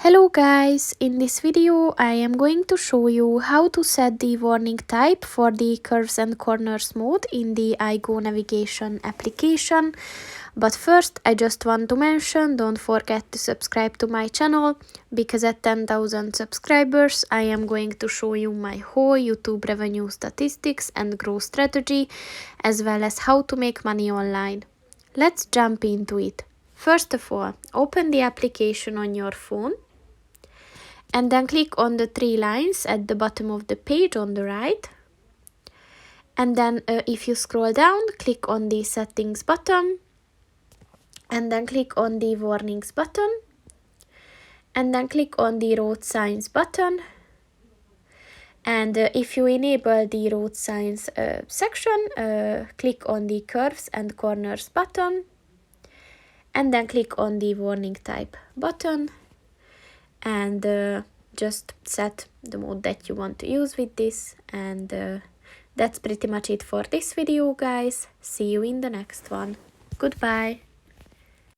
Hello guys, in this video I am going to show you how to set the warning type for the curves and corners mode in the IGO Navigation application. But first I just want to mention, don't forget to subscribe to my channel, because at 10,000 subscribers I am going to show you my whole YouTube revenue statistics and growth strategy, as well as how to make money online. Let's jump into it. First of all, open the application on your phone and then click on the three lines at the bottom of the page on the right. And then if you scroll down, click on the settings button and then click on the warnings button and then click on the road signs button. And if you enable the road signs section, click on the curves and corners button and then click on the warning type button and just set the mode that you want to use with this. And that's pretty much it for this video, guys. See you in the next one. Goodbye.